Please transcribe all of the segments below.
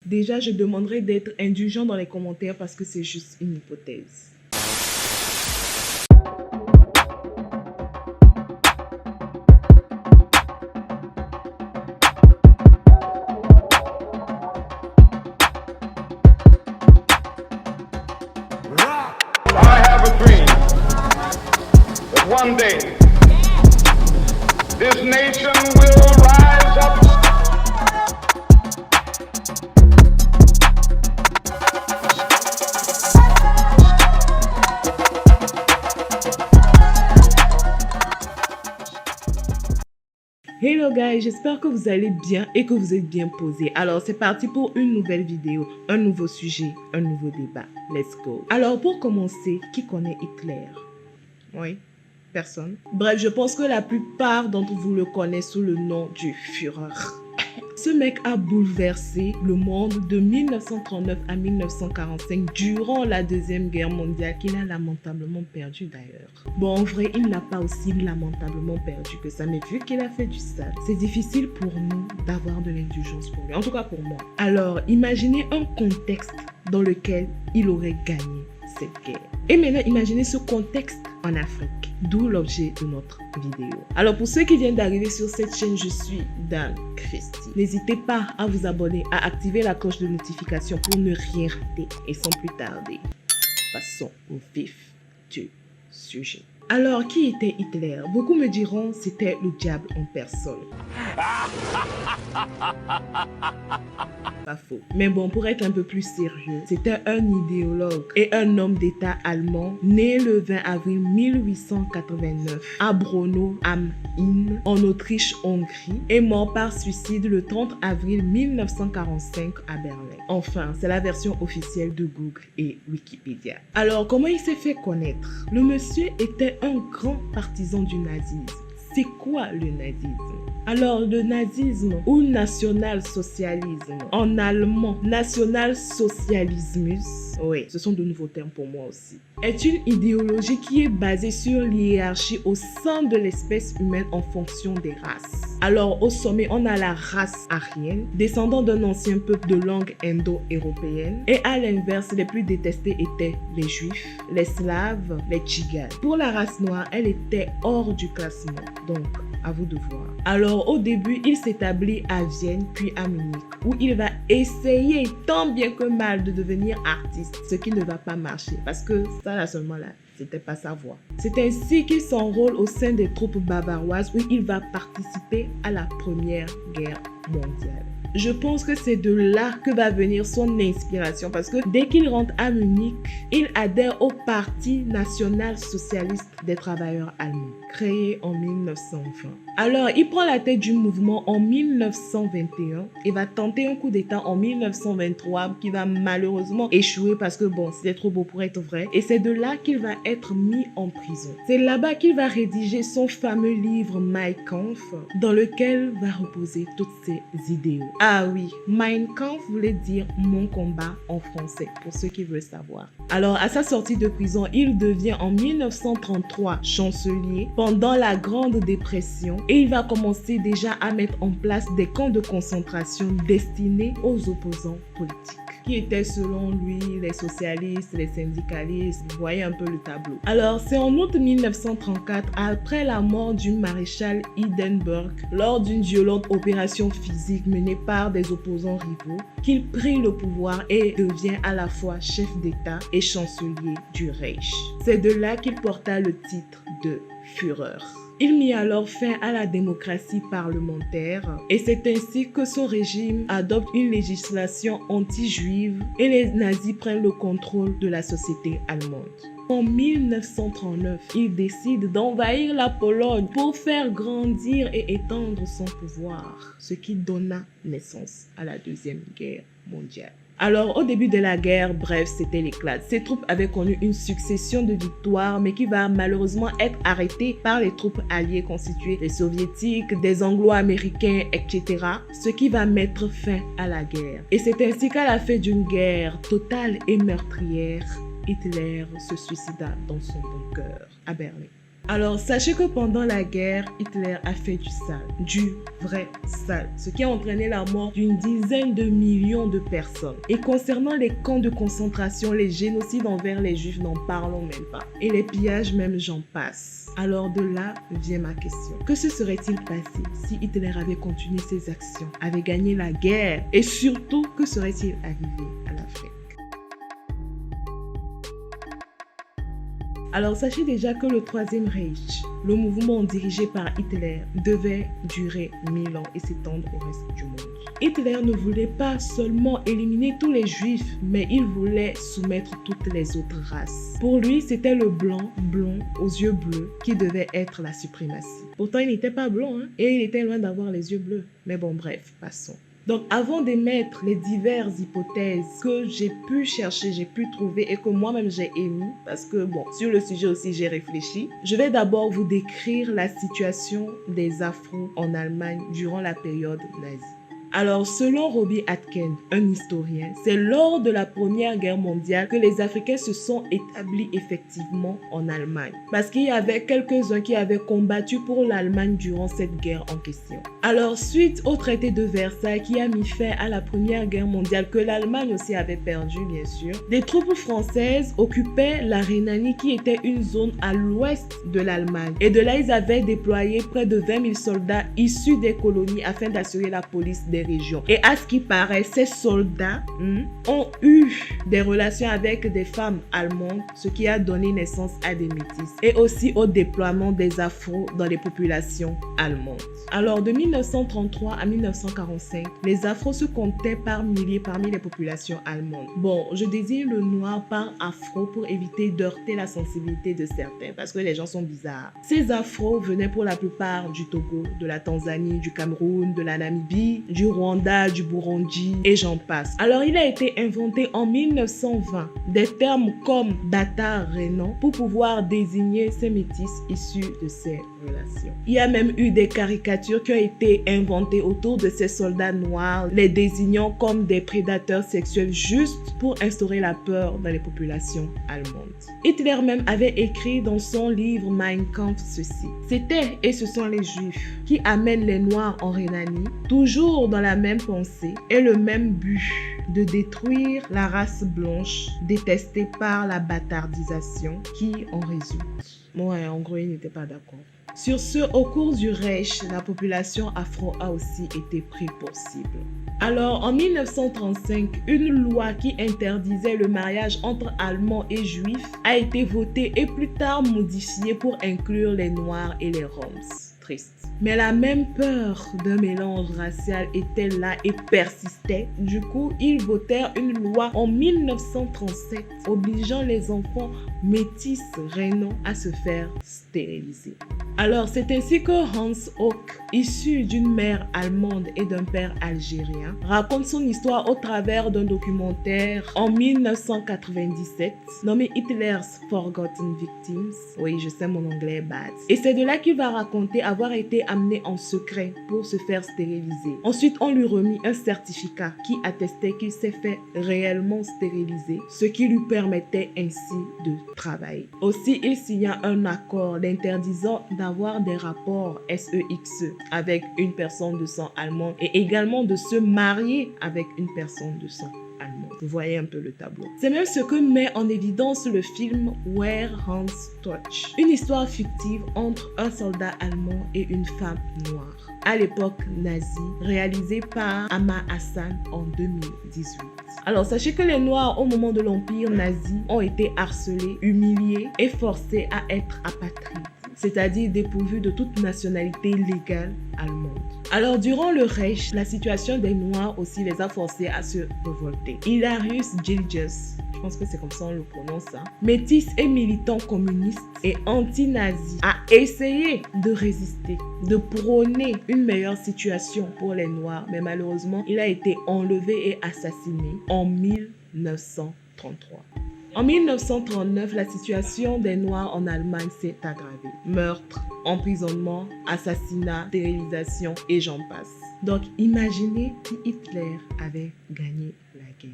Déjà, je demanderai d'être indulgent dans les commentaires parce que c'est juste une hypothèse. I have a dream that one day this nation will rise up. Hello guys, j'espère que vous allez bien et que vous êtes bien posés. Alors c'est parti pour une nouvelle vidéo, un nouveau sujet, un nouveau débat. Let's go. Alors pour commencer, qui connaît Hitler? Oui, personne. Bref, je pense que la plupart d'entre vous le connaissent sous le nom du Führer. Ce mec a bouleversé le monde de 1939 à 1945 durant la Deuxième Guerre mondiale qu'il a lamentablement perdu d'ailleurs. Bon, en vrai, il n'a pas aussi lamentablement perdu que ça, mais vu qu'il a fait du sale, c'est difficile pour nous d'avoir de l'indulgence pour lui, en tout cas pour moi. Alors, imaginez un contexte dans lequel il aurait gagné cette guerre. Et maintenant, imaginez ce contexte en Afrique, d'où l'objet de notre vidéo. Alors pour ceux qui viennent d'arriver sur cette chaîne, je suis Dan Christie. N'hésitez pas à vous abonner, à activer la cloche de notification pour ne rien rater. Et sans plus tarder, passons au vif du sujet. Alors, qui était Hitler? Beaucoup me diront c'était le diable en personne. Pas faux. Mais bon, pour être un peu plus sérieux, c'était un idéologue et un homme d'État allemand né le 20 avril 1889 à Braunau am Inn en Autriche-Hongrie et mort par suicide le 30 avril 1945 à Berlin. Enfin, c'est la version officielle de Google et Wikipédia. Alors, comment il s'est fait connaître? Le monsieur était un grand partisan du nazisme. C'est quoi le nazisme? Alors, le nazisme ou national-socialisme, en allemand, national-socialismus, oui, ce sont de nouveaux termes pour moi aussi, est une idéologie qui est basée sur l'hiérarchie au sein de l'espèce humaine en fonction des races. Alors, au sommet, on a la race aryenne, descendant d'un ancien peuple de langue indo-européenne, et à l'inverse, les plus détestés étaient les juifs, les slaves, les tchiganes. Pour la race noire, elle était hors du classement, donc à vous de voir. Alors au début, il s'établit à Vienne puis à Munich où il va essayer tant bien que mal de devenir artiste, ce qui ne va pas marcher parce que ça là seulement là, c'était pas sa voie. C'est ainsi qu'il s'enrôle au sein des troupes bavaroises où il va participer à la Première Guerre mondiale. Je pense que c'est de là que va venir son inspiration parce que dès qu'il rentre à Munich, il adhère au Parti national-socialiste des travailleurs allemands, créé en 1920. Alors, il prend la tête du mouvement en 1921 et va tenter un coup d'État en 1923 qui va malheureusement échouer parce que bon, c'était trop beau pour être vrai. Et c'est de là qu'il va être mis en prison. C'est là-bas qu'il va rédiger son fameux livre Mein Kampf dans lequel va reposer toutes ses idéaux. Ah oui, Mein Kampf voulait dire mon combat en français, pour ceux qui veulent savoir. Alors, à sa sortie de prison, il devient en 1933 chancelier pendant la Grande Dépression et il va commencer déjà à mettre en place des camps de concentration destinés aux opposants politiques, qui étaient selon lui les socialistes, les syndicalistes. Vous voyez un peu le tableau. Alors, c'est en août 1934, après la mort du maréchal Hindenburg, lors d'une violente opération physique menée par des opposants rivaux, qu'il prit le pouvoir et devient à la fois chef d'État et chancelier du Reich. C'est de là qu'il porta le titre de Führer. Il mit alors fin à la démocratie parlementaire et c'est ainsi que son régime adopte une législation anti-juive et les nazis prennent le contrôle de la société allemande. En 1939, il décide d'envahir la Pologne pour faire grandir et étendre son pouvoir, ce qui donna naissance à la Deuxième Guerre mondiale. Alors, au début de la guerre, bref, c'était l'éclate. Ses troupes avaient connu une succession de victoires, mais qui va malheureusement être arrêtée par les troupes alliées constituées des soviétiques, des anglo-américains, etc. Ce qui va mettre fin à la guerre. Et c'est ainsi qu'à la fin d'une guerre totale et meurtrière, Hitler se suicida dans son bunker à Berlin. Alors, sachez que pendant la guerre, Hitler a fait du sale, du vrai sale, ce qui a entraîné la mort d'une dizaine de millions de personnes. Et concernant les camps de concentration, les génocides envers les Juifs, n'en parlons même pas. Et les pillages, même j'en passe. Alors de là vient ma question. Que se serait-il passé si Hitler avait continué ses actions, avait gagné la guerre? Et surtout, que serait-il arrivé à l'Afrique? Alors sachez déjà que le Troisième Reich, le mouvement dirigé par Hitler, devait durer 1000 ans et s'étendre au reste du monde. Hitler ne voulait pas seulement éliminer tous les juifs, mais il voulait soumettre toutes les autres races. Pour lui, c'était le blanc, blond, aux yeux bleus, qui devait être la suprématie. Pourtant, il n'était pas blanc, hein, et il était loin d'avoir les yeux bleus. Mais bon, bref, passons. Donc, avant d'émettre les diverses hypothèses que j'ai pu chercher, j'ai pu trouver et que moi-même j'ai émis, parce que bon, sur le sujet aussi j'ai réfléchi, je vais d'abord vous décrire la situation des Afros en Allemagne durant la période nazie. Alors, selon Robbie Atkins, un historien, c'est lors de la Première Guerre mondiale que les Africains se sont établis effectivement en Allemagne. Parce qu'il y avait quelques-uns qui avaient combattu pour l'Allemagne durant cette guerre en question. Alors, suite au traité de Versailles qui a mis fin à la Première Guerre mondiale, que l'Allemagne aussi avait perdu bien sûr, des troupes françaises occupaient la Rhénanie qui était une zone à l'ouest de l'Allemagne. Et de là, ils avaient déployé près de 20 000 soldats issus des colonies afin d'assurer la police des régions. Et à ce qui paraît, ces soldats ont eu des relations avec des femmes allemandes, ce qui a donné naissance à des métis et aussi au déploiement des Afros dans les populations allemandes. Alors, de 1933 à 1945, les Afros se comptaient par milliers parmi les populations allemandes. Bon, je désigne le noir par Afro pour éviter d'heurter la sensibilité de certains, parce que les gens sont bizarres. Ces Afros venaient pour la plupart du Togo, de la Tanzanie, du Cameroun, de la Namibie, du Rwanda, du Burundi et j'en passe. Alors, il a été inventé en 1920 des termes comme Data Renan pour pouvoir désigner ces métis issus de ces relations. Il y a même eu des caricatures qui ont été inventées autour de ces soldats noirs, les désignant comme des prédateurs sexuels juste pour instaurer la peur dans les populations allemandes. Hitler même avait écrit dans son livre Mein Kampf ceci. C'était et ce sont les Juifs qui amènent les Noirs en Rhénanie, toujours dans la même pensée et le même but de détruire la race blanche détestée par la bâtardisation qui en résulte. Ouais, en gros, il n'était pas d'accord. Sur ce, au cours du Reich, la population afro a aussi été prise pour cible. Alors, en 1935, une loi qui interdisait le mariage entre Allemands et Juifs a été votée et plus tard modifiée pour inclure les Noirs et les Roms. Triste. Mais la même peur d'un mélange racial était là et persistait. Du coup, ils votèrent une loi en 1937 obligeant les enfants métis rhénans à se faire stériliser. Alors, c'est ainsi que Hans Hock, issu d'une mère allemande et d'un père algérien, raconte son histoire au travers d'un documentaire en 1997 nommé Hitler's Forgotten Victims. Oui, je sais, mon anglais est bad. Et c'est de là qu'il va raconter avoir été amené en secret pour se faire stériliser. Ensuite, on lui remit un certificat qui attestait qu'il s'est fait réellement stériliser, ce qui lui permettait ainsi de travailler. Aussi, il signa un accord l'interdisant d'avoir des rapports sexe avec une personne de sang allemand et également de se marier avec une personne de sang allemand. Vous voyez un peu le tableau. C'est même ce que met en évidence le film Where Hans Touch, une histoire fictive entre un soldat allemand et une femme noire, à l'époque nazie, réalisée par Amma Hassan en 2018. Alors, sachez que les Noirs, au moment de l'Empire nazi, ont été harcelés, humiliés et forcés à être apatrides, c'est-à-dire dépourvus de toute nationalité légale allemande. Alors, durant le Reich, la situation des Noirs aussi les a forcés à se révolter. Hilarius Gilges, je pense que c'est comme ça on le prononce, métis et militant communiste et anti-nazi, a essayé de résister, de prôner une meilleure situation pour les Noirs, mais malheureusement, il a été enlevé et assassiné en 1933. En 1939, la situation des Noirs en Allemagne s'est aggravée. Meurtre, emprisonnement, assassinat, stérilisation et j'en passe. Donc imaginez si Hitler avait gagné la guerre.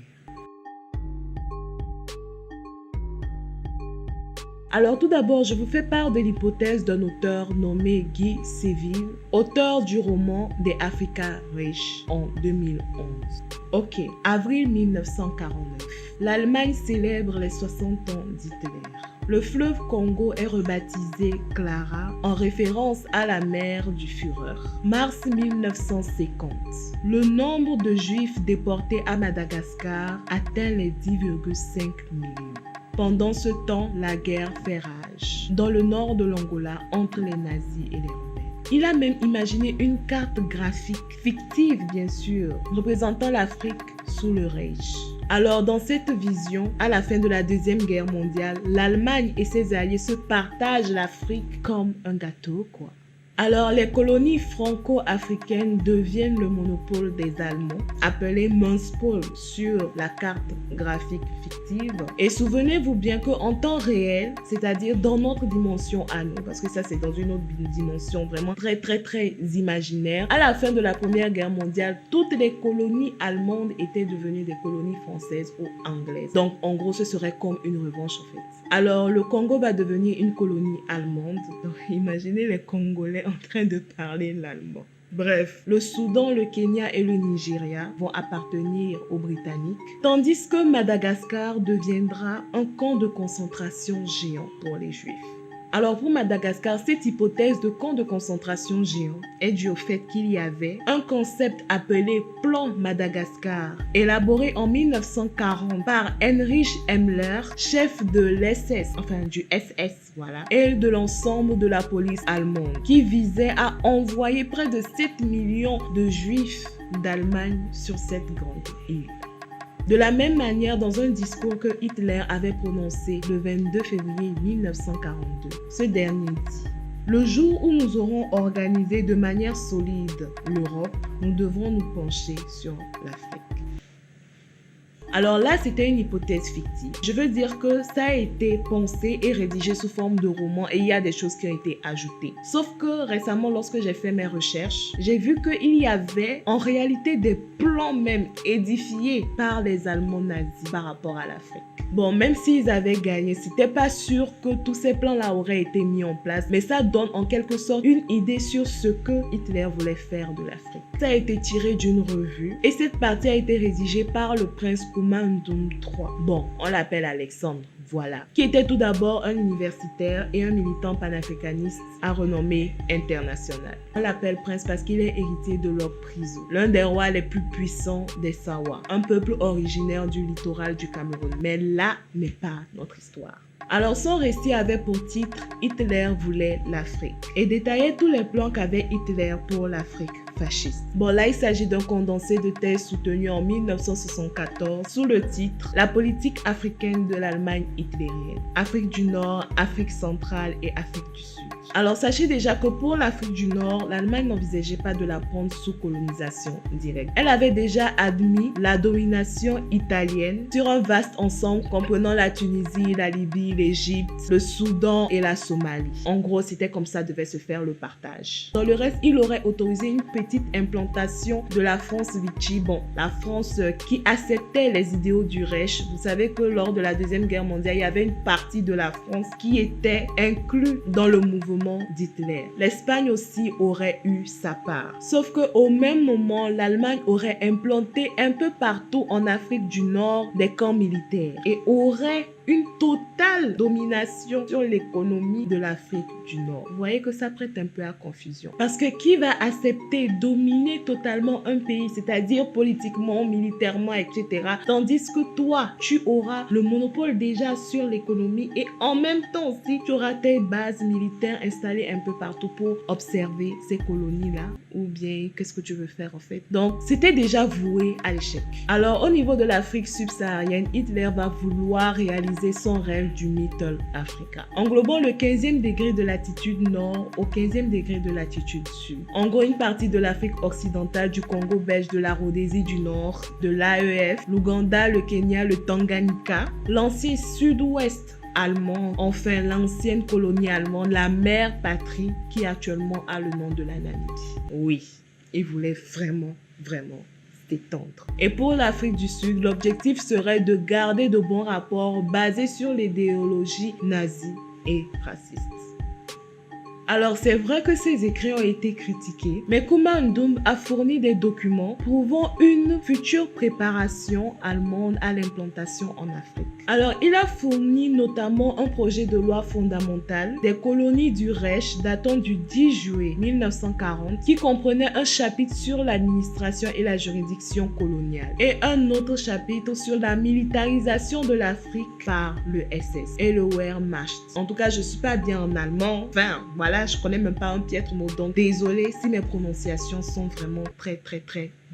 Alors tout d'abord, je vous fais part de l'hypothèse d'un auteur nommé Guy Séville, auteur du roman The Africa Reich en 2011. Ok, avril 1949. L'Allemagne célèbre les 60 ans d'Hitler. Le fleuve Congo est rebaptisé Clara en référence à la mère du Führer. Mars 1950. Le nombre de Juifs déportés à Madagascar atteint les 10,5 millions. Pendant ce temps, la guerre fait rage dans le nord de l'Angola entre les nazis et les rebelles. Il a même imaginé une carte graphique, fictive bien sûr, représentant l'Afrique sous le Reich. Alors dans cette vision, à la fin de la Deuxième Guerre mondiale, l'Allemagne et ses alliés se partagent l'Afrique comme un gâteau, quoi. Alors les colonies franco-africaines deviennent le monopole des Allemands, appelé Monopole sur la carte graphique fictive. Et souvenez-vous bien qu'en temps réel, c'est-à-dire dans notre dimension à nous, parce que ça c'est dans une autre dimension vraiment très imaginaire, à la fin de la Première Guerre mondiale, toutes les colonies allemandes étaient devenues des colonies françaises ou anglaises. Donc en gros, ce serait comme une revanche en fait. Alors le Congo va devenir une colonie allemande. Donc imaginez les Congolais en train de parler l'allemand. Bref, le Soudan, le Kenya et le Nigeria vont appartenir aux Britanniques, tandis que Madagascar deviendra un camp de concentration géant pour les Juifs. Alors pour Madagascar, cette hypothèse de camp de concentration géant est due au fait qu'il y avait un concept appelé Plan Madagascar, élaboré en 1940 par Heinrich Himmler, chef de l'SS, enfin du SS, voilà, et de l'ensemble de la police allemande, qui visait à envoyer près de 7 millions de Juifs d'Allemagne sur cette grande île. De la même manière, dans un discours que Hitler avait prononcé le 22 février 1942, ce dernier dit « Le jour où nous aurons organisé de manière solide l'Europe, nous devrons nous pencher sur l'Afrique. » Alors là, c'était une hypothèse fictive. Je veux dire que ça a été pensé et rédigé sous forme de roman et il y a des choses qui ont été ajoutées. Sauf que récemment, lorsque j'ai fait mes recherches, j'ai vu qu'il y avait en réalité des plans même édifiés par les Allemands nazis par rapport à l'Afrique. Bon, même s'ils avaient gagné, c'était pas sûr que tous ces plans-là auraient été mis en place, mais ça donne en quelque sorte une idée sur ce que Hitler voulait faire de l'Afrique. Ça a été tiré d'une revue et cette partie a été rédigée par le prince Koumoudoum III. Bon, on l'appelle Alexandre, voilà. Qui était tout d'abord un universitaire et un militant panafricaniste à renommée internationale. On l'appelle prince parce qu'il est héritier de Lord Priso, l'un des rois les plus puissants des Sawa, un peuple originaire du littoral du Cameroun. Mais là n'est pas notre histoire. Alors son récit avait pour titre « Hitler voulait l'Afrique » et détaillait tous les plans qu'avait Hitler pour l'Afrique fasciste. Bon, là, il s'agit d'un condensé de thèse soutenu en 1974 sous le titre « La politique africaine de l'Allemagne hitlérienne. Afrique du Nord, Afrique centrale et Afrique du Sud ». Alors, sachez déjà que pour l'Afrique du Nord, l'Allemagne n'envisageait pas de la prendre sous colonisation directe. Elle avait déjà admis la domination italienne sur un vaste ensemble comprenant la Tunisie, la Libye, l'Égypte, le Soudan et la Somalie. En gros, c'était comme ça devait se faire le partage. Dans le reste, il aurait autorisé une petite implantation de la France Vichy. Bon, la France qui acceptait les idéaux du Reich. Vous savez que lors de la Deuxième Guerre mondiale, il y avait une partie de la France qui était inclue dans le mouvement d'Hitler. L'Espagne aussi aurait eu sa part. Sauf qu'au même moment, l'Allemagne aurait implanté un peu partout en Afrique du Nord des camps militaires et aurait une totale domination sur l'économie de l'Afrique du Nord. Vous voyez que ça prête un peu à confusion. Parce que qui va accepter dominer totalement un pays, c'est-à-dire politiquement, militairement, etc. Tandis que toi, tu auras le monopole déjà sur l'économie et en même temps aussi, tu auras tes bases militaires installées un peu partout pour observer ces colonies-là. Ou bien, qu'est-ce que tu veux faire en fait? Donc, c'était déjà voué à l'échec. Alors, au niveau de l'Afrique subsaharienne, Hitler va vouloir réaliser son rêve du Middle Africa, englobant le 15e degré de latitude nord au 15e degré de latitude sud. En gros, une partie de l'Afrique occidentale, du Congo belge, de la Rhodésie du Nord, de l'AEF, l'Ouganda, le Kenya, le Tanganyika, l'ancien sud-ouest allemand, enfin l'ancienne colonie allemande, la mère patrie qui actuellement a le nom de la Namibie. Oui, il voulait vraiment s'étendre. Et pour l'Afrique du Sud, l'objectif serait de garder de bons rapports basés sur l'idéologie nazie et raciste. Alors c'est vrai que ces écrits ont été critiqués, mais Kumba Ndoum a fourni des documents prouvant une future préparation allemande à l'implantation en Afrique. Alors il a fourni notamment un projet de loi fondamentale des colonies du Reich datant du 10 juillet 1940 qui comprenait un chapitre sur l'administration et la juridiction coloniale et un autre chapitre sur la militarisation de l'Afrique par le SS et le Wehrmacht. En tout cas, je suis pas bien en allemand, enfin voilà, je connais même pas un piètre mot, donc désolé si mes prononciations sont vraiment très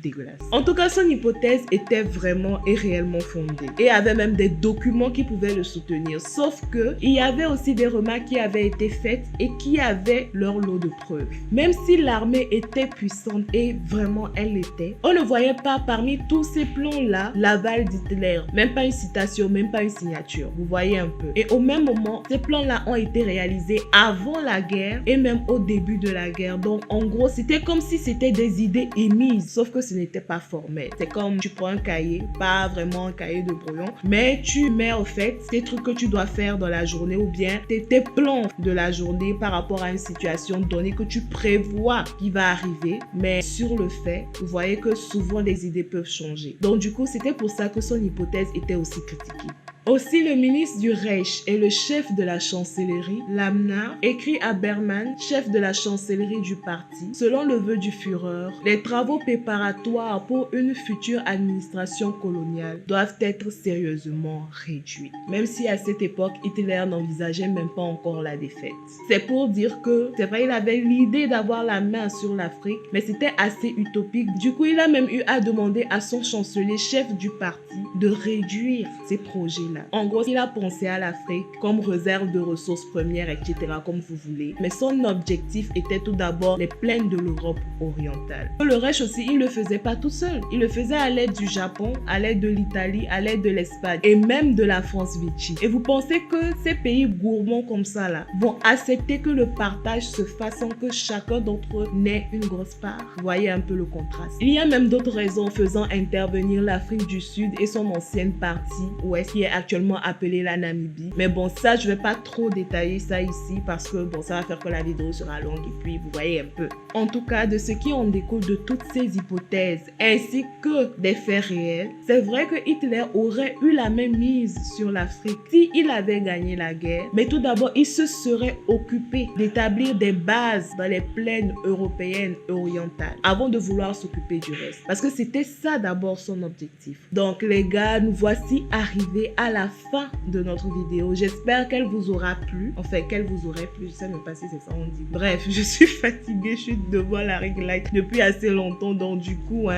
dégueulasse. En tout cas, son hypothèse était vraiment et réellement fondée et avait même des documents qui pouvaient le soutenir. Sauf que il y avait aussi des remarques qui avaient été faites et qui avaient leur lot de preuves. Même si l'armée était puissante et vraiment elle l'était, on ne voyait pas parmi tous ces plans-là l'aval d'Hitler. Même pas une citation, même pas une signature. Vous voyez un peu. Et au même moment, ces plans-là ont été réalisés avant la guerre et même au début de la guerre. Donc en gros, c'était comme si c'était des idées émises, sauf que ce n'était pas formel. C'est comme tu prends un cahier, pas vraiment un cahier de brouillon, mais tu mets au fait ces trucs que tu dois faire dans la journée ou bien tes plans de la journée par rapport à une situation donnée que tu prévois qui va arriver, mais sur le fait, vous voyez que souvent les idées peuvent changer. Donc du coup, c'était pour ça que son hypothèse était aussi critiquée. Aussi, le ministre du Reich et le chef de la chancellerie, Lamnar, écrit à Berman, chef de la chancellerie du parti, selon le vœu du Führer, les travaux préparatoires pour une future administration coloniale doivent être sérieusement réduits. Même si à cette époque, Hitler n'envisageait même pas encore la défaite. C'est pour dire que, c'est vrai, il avait l'idée d'avoir la main sur l'Afrique, mais c'était assez utopique. Du coup, il a même eu à demander à son chancelier, chef du parti, de réduire ces projets-là. En gros, il a pensé à l'Afrique comme réserve de ressources premières, etc., comme vous voulez. Mais son objectif était tout d'abord les plaines de l'Europe orientale. Le Reich aussi, il ne le faisait pas tout seul. Il le faisait à l'aide du Japon, à l'aide de l'Italie, à l'aide de l'Espagne et même de la France Vichy. Et vous pensez que ces pays gourmands comme ça là vont accepter que le partage se fasse sans que chacun d'entre eux n'ait une grosse part? Vous voyez un peu le contraste. Il y a même d'autres raisons faisant intervenir l'Afrique du Sud et son ancienne partie ouest qui est actuellement appelée la Namibie. Mais bon, ça, je vais pas trop détailler ça ici parce que bon, ça va faire que la vidéo sera longue et puis vous voyez un peu. En tout cas, de ce qui en découle de toutes ces hypothèses ainsi que des faits réels, c'est vrai que Hitler aurait eu la même mise sur l'Afrique s'il avait gagné la guerre. Mais tout d'abord, il se serait occupé d'établir des bases dans les plaines européennes orientales avant de vouloir s'occuper du reste. Parce que c'était ça d'abord son objectif. Donc les gars, nous voici arrivés à la fin de notre vidéo. J'espère qu'elle vous aura plu. Enfin, qu'elle vous aurait plu. Je sais même pas si c'est ça on dit. Bref, je suis fatiguée. Je suis devant la ring light depuis assez longtemps. Donc du coup,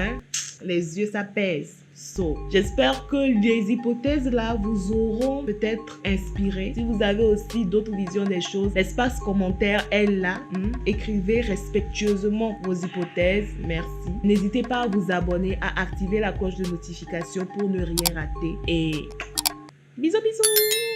les yeux, ça pèse. J'espère que les hypothèses là vous auront peut-être inspiré. Si vous avez aussi d'autres visions des choses, l'espace commentaire est là. Écrivez respectueusement vos hypothèses. Merci. N'hésitez pas à vous abonner, à activer la cloche de notification pour ne rien rater. Et bisous bisous.